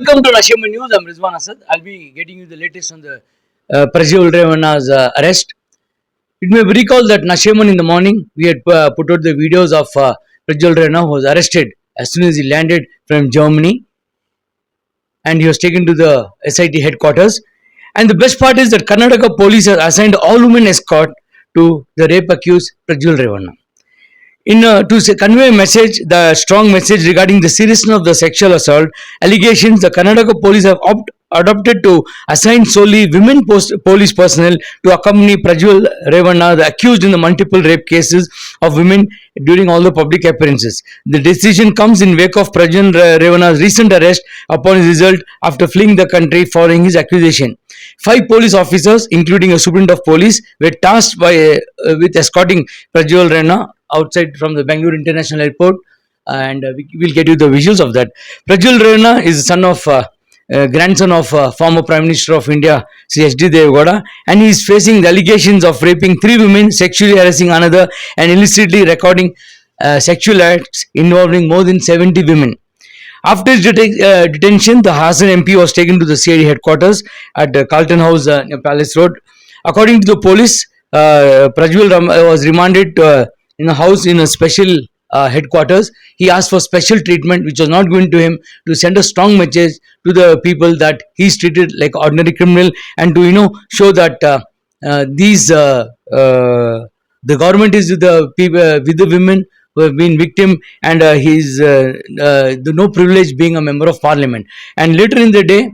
Welcome to Nashima News. I'm Rizwan Asad. I'll be getting you the latest on the Prajwal Revanna's arrest. It may be recalled that Nashiman in the morning we had put out the videos of Prajwal Revanna who was arrested as soon as he landed from Germany, and he was taken to the SIT headquarters. And the best part is that Karnataka police has assigned all-women escort to the rape accused Prajwal Revanna. To convey a message, the strong message regarding the seriousness of the sexual assault allegations, the Karnataka police have adopted to assign solely women police personnel to accompany Prajwal Revanna, the accused in the multiple rape cases of women during all the public appearances. The decision comes in wake of Prajwal Revanna's recent arrest upon his result after fleeing the country following his accusation. 5 police officers, including a superintendent of police, were tasked with escorting Prajwal Revanna outside from the Bangalore International Airport, and we will get you the visuals of that. Prajwal Revanna is the son of grandson of former Prime Minister of India, Sri H.D. Devegowda, and he is facing the allegations of raping 3 women, sexually harassing another, and illicitly recording sexual acts involving more than 70 women. After his detention, the Hassan MP was taken to the CID headquarters at Carlton House near Palace Road. According to the police, Prajwal was remanded in a house in a special headquarters. He asked for special treatment, which was not given to him, to send a strong message to the people that he is treated like ordinary criminal, and to show that the government is with the people, with the women who have been victim, and he is no privilege being a member of parliament. And later in the day,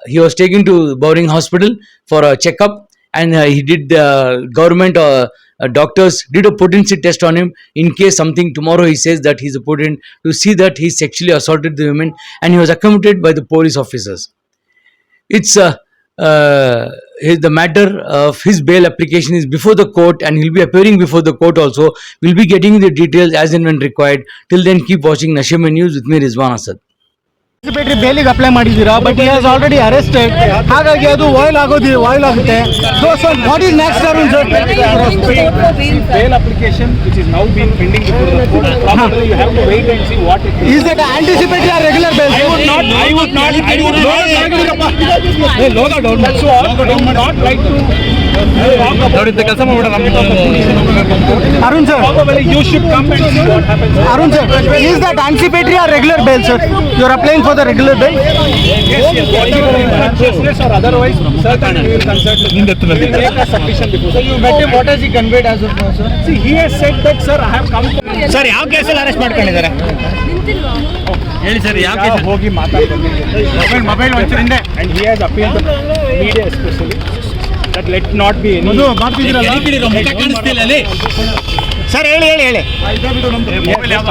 he was taken to Bowring Hospital for a checkup, and he did government doctors did a potency test on him in case something tomorrow he says that he's a potent, to see that he sexually assaulted the women, and he was accompanied by the police officers. It's the matter of his bail application is before the court, and he'll be appearing before the court also. We'll be getting the details as and when required. Till then, keep watching Nashima News with me, Rizwan Asad. ಬೇಲಿಗೆ apply ಮಾಡಿದ್ದೀರಾ, but he has already arrested, ಹಾಗಾಗಿ ಅದು ವಾಯ್ಲ್ ಆಗುತ್ತೆ. So what is next Arun sir? Bail application which is now being pending before the court. Probably you have to wait and see what it is. Is that anticipatory or regular bail? I would not that's all. I would not like to Arun sir, probably you should come and see what happens. Arun sir, is that anticipatory or regular bail, sir? You are applying for the regular bail? Yes, whatever business or otherwise, certainly we will consult. We will make a submission before. So you met him. What has he conveyed as of now, sir? See, he has said that, sir, I have come. Sir, ಯಾವ ಕೇಸಲ್ಲಿ arrest ಮಾಡ್ಕೊಂಡಿದ್ದಾರೆ ಹೇಳಿ sir? ಯಾವ case ಹೋಗಿ ಮಾತಾಡ್ತಾರೆ mobile ಒಂಚೂರಿಂದ, and he has appealed to media especially that let not be any sir ಹೇಳಿ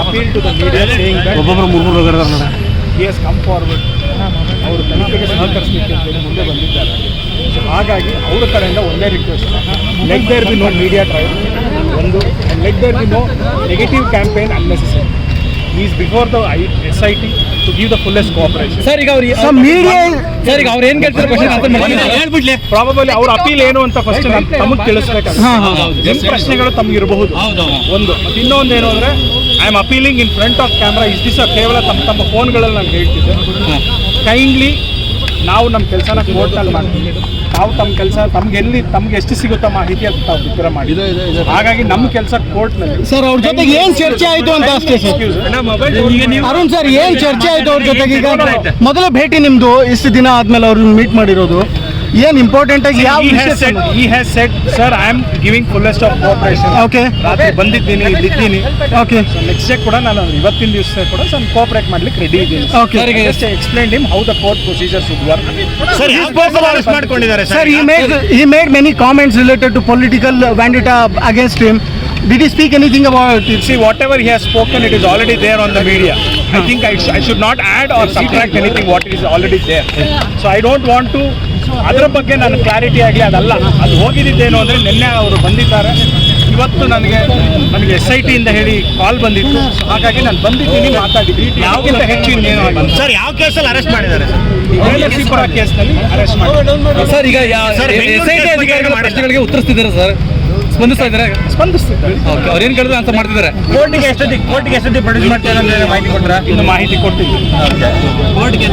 appeal to the media saying that he has come forward. ಅವರು ತನಿಖೆಗೆ ಸಹಕರಿಸಲಿಕ್ಕೆ ಮುಂದೆ ಬಂದಿದ್ದಾರೆ. ಸೊ ಹಾಗಾಗಿ ಅವರ ಕಡೆಯಿಂದ ಒಂದೇ request, let there be no media trial ಒಂದು, and let there be no negative campaign unnecessary. He is before the SIT to give the fullest cooperation. Sir, ಈಗ ಅವ್ರು ಅವ್ರು ಏನು ಕೇಳ್ತಾರೆ ಪ್ರಾಬಬಲಿ ಅವ್ರ ಅಪೀಲ್ ಏನು ಅಂತ ಫಸ್ಟ್ ತಮಗೆ ತಿಳಿಸ್ಬೇಕಾಗುತ್ತೆ. ನಿಮ್ಮ ಪ್ರಶ್ನೆಗಳು ತಮ್ಗೆ ಇರಬಹುದು ಒಂದು. ಇನ್ನೊಂದು ಏನು ಅಂದರೆ, I am appealing in front of camera. ಇಷ್ಟು ದಿವಸ ಕೇವಲ ತಮ್ಮ ಫೋನ್ಗಳಲ್ಲಿ ನಾನು ಹೇಳ್ತಿದ್ದೆ, ಕೈಂಡ್ಲಿ ನಾವು ನಮ್ಮ ಕೆಲಸನ ಕೋರ್ಟಲ್ಲಿ ಮಾಡ್ತೀವಿ. ನಾವು ತಮ್ಗೆ ಎಷ್ಟು ಸಿಗುತ್ತೋ ಮಾಹಿತಿ ಅಂತ ತಾವು ಬಿತ್ತರ ಮಾಡಿ. ಹಾಗಾಗಿ ನಮ್ಮ ಕೆಲಸ ಕೋರ್ಟ್ನಲ್ಲಿ. ಸರ್, ಅವ್ರ ಜೊತೆಗೆ ಏನ್ ಚರ್ಚೆ ಆಯ್ತು ಅಂತ ಅಷ್ಟೇ ಸರ್. ಅರುಣ್ ಸರ್, ಏನ್ ಚರ್ಚೆ ಆಯ್ತು ಅವ್ರ ಜೊತೆಗೆ? ಈಗ ಮೊದಲ ಭೇಟಿ ನಿಮ್ದು, ಇಷ್ಟು ದಿನ ಆದ್ಮೇಲೆ ಅವ್ರನ್ನ ಮೀಟ್ ಮಾಡಿರೋದು, ಏನ್ ಇಂಪಾರ್ಟೆಂಟ್ ಆಗಿ ಯಾವ he has said sir, I am giving fullest of cooperation. Okay, ರಾತ್ರಿ ಬಂದಿದ್ದೀನಿ, ಇಲ್ಲಿದ್ದೀನಿ. Okay, so next day ಕೂಡ ನಾನು ಇವತ್ತಿನ ದಿವಸ ಕೂಡ ನಾನು ಕೋಆಪರೇಟ್ ಮಾಡ್ಲಿಕ್ಕೆ ರೆಡಿ ಇದ್ದೀನಿ. Okay, just explained him how the court procedures should work. sir, his person arrest ಮಾಡ್ಕೊಂಡಿದ್ದಾರೆ sir. He made many comments related to political vendetta against him. Did he speak anything about it? See, whatever he has spoken, it is already there on the media. I think I should not add or subtract anything what is already there. So I don't want to ಅದರ ಬಗ್ಗೆ ನಾನು clarity ಆಗಲಿ, ಅದಲ್ಲ. ಅದು ಹೋಗಿದ್ದೇನು ಅಂದರೆ, ನಿನ್ನೆ ಅವರು ಬಂದಿದ್ದಾರೆ, ಇವತ್ತು ನನಗೆ SIT ಇಂದ ಹೇಳಿ ಕಾಲ್ ಬಂದಿತ್ತು. ಹಾಗಾಗಿ ನಾನು ಬಂದಿದ್ದೀನಿ, ಮಾತಾಡಿದ್ದೀನಿ. ಯಾವ್ಗಿಂತ ಹೆಚ್ಚು ಇನ್ನೇನು ಆಗಿಲ್ಲ ಸರ್. ಯಾವ ಕೇಸಲ್ಲಿ ಅರೆಸ್ಟ್ ಮಾಡಿದ್ದಾರೆ? ನರಸೀಪುರ ಕೇಸ್ನಲ್ಲಿ ಅರೆಸ್ಟ್ ಮಾಡಿದ್ದಾರೆ ಸರ್. ಈಗ SIT ಅಧಿಕಾರಿಗಳ ಪ್ರಶ್ನೆಗಳಿಗೆ ಉತ್ತರಿಸ್ತಿದ್ದಾರೆ ಸರ್, ಸ್ಪಂದಿಸ್ತಾ ಇದ್ದಾರೆ? ಸ್ಪಂದಿಸ್ತಿದ್ದಾರೆ. ಓಕೆ, ಅವ್ರು ಏನು ಕೇಳಿದ್ರೆ ಆನ್ಸರ್ ಮಾಡ್ತಿದ್ದಾರೆ. ಕೋರ್ಟಿಗೆ ಎಷ್ಟೊತ್ತಿಗೆ ಪ್ರೊಡ್ಯೂಸ್ ಮಾಡ್ತಾರೆ ಅಂತ ಮಾಹಿತಿ ಕೊಟ್ಟರೆ? ಇನ್ನು ಮಾಹಿತಿ ಕೊಟ್ಟಿದ್ದೀನಿ. ಕೋರ್ಟ್ಗೆ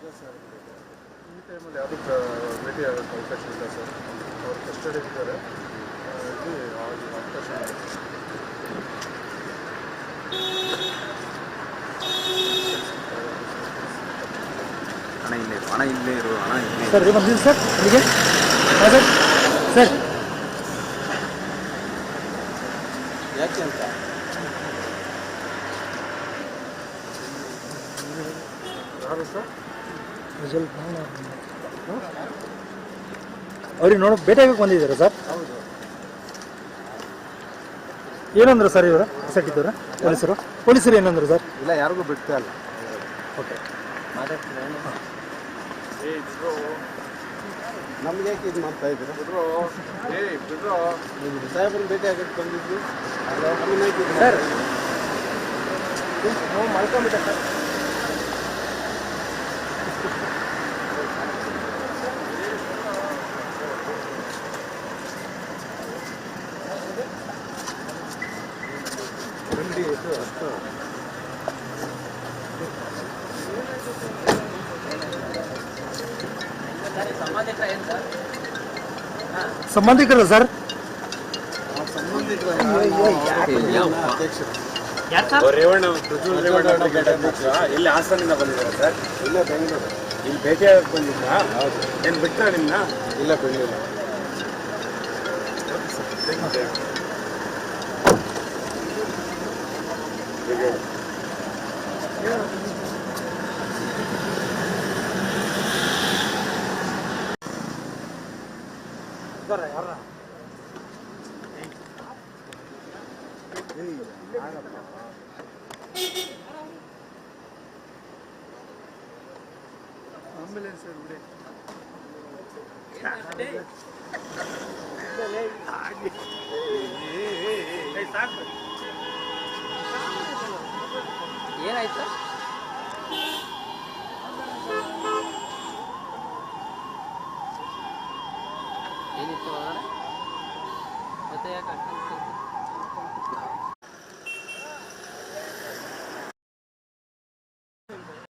ಈ ಟೈಮಲ್ಲಿ ಯಾವುದು ಭೇಟಿ ಆಗೋಕ್ಕೆ ಅವಕಾಶ ಇಲ್ಲ ಸರ್. ಅವರು ಕಸ್ಟಡಿ ಇದ್ದಾರೆ, ಇಲ್ಲಿ ಅವಕಾಶ ಇಲ್ಲ. ಹಣ ಇಲ್ಲೇ ಇರು ಸರ್ ಬಂದಿದ್ದು ಸರ್ ಇಲ್ಲಿಗೆ ಸರ್ ಸರ್ ಯಾಕೆ ಅಂತ ಯಾರು ಸರ್? ಅವ್ರಿಗೆ ನೋಡೋ ಭೇಟಿಯಾಗಕ್ಕೆ ಬಂದಿದ್ದೀರಾ ಸರ್? ಏನಂದ್ರು ಸರ್ ಇವರು ಸೆಟ್ಟಿದ್ದವ್ರ ಪೊಲೀಸರು ಏನಂದ್ರು ಸರ್? ಇಲ್ಲ, ಯಾರಿಗೂ ಬಿಡ್ತಾ ಇಲ್ಲ. ಓಕೆ ನಮ್ಗೆ ಯಾಕೆ ಇದು ಮಾಡ್ತಾ ಇದ್ದೀರಾ? ನೀವು ಸಾಹೇಬ್ರನ್ನ ಭೇಟಿ ಆಗಕ್ಕೆ ಬಂದಿದ್ದು ಸರ್ ನಾವು ಮಾಡ್ಕೊಂಬಿಟ್ಟೆ ಸರ್. ಸಂಬಂಧಿಕರ ಸರ್? ರೇವಣ್ಣ ಪ್ರಜ್ವಲ್ ರೇವಣ್ಣ ಇಲ್ಲಿ ಹಾಸನಿಂದ ಬಂದಿದ್ದಾರೆ ಸರ್. ಇಲ್ಲ, ಬೆಂಗಳೂರು. ಇಲ್ಲಿ ಭೇಟಿಯಾಗಕ್ಕೆ ಬಂದಿದ್ರಾ? ಏನು ಬಿಟ್ಟ ನಿಮ್ಮನ್ನ? ಇಲ್ಲ, ಬೆಂಗಳೂರು. ಏನಾಯ್ತು? ಏನಿತ್ತು ಒಳಗಡೆ? ಮತ್ತೆ ಯಾಕೆ ಅಷ್ಟೊಂದು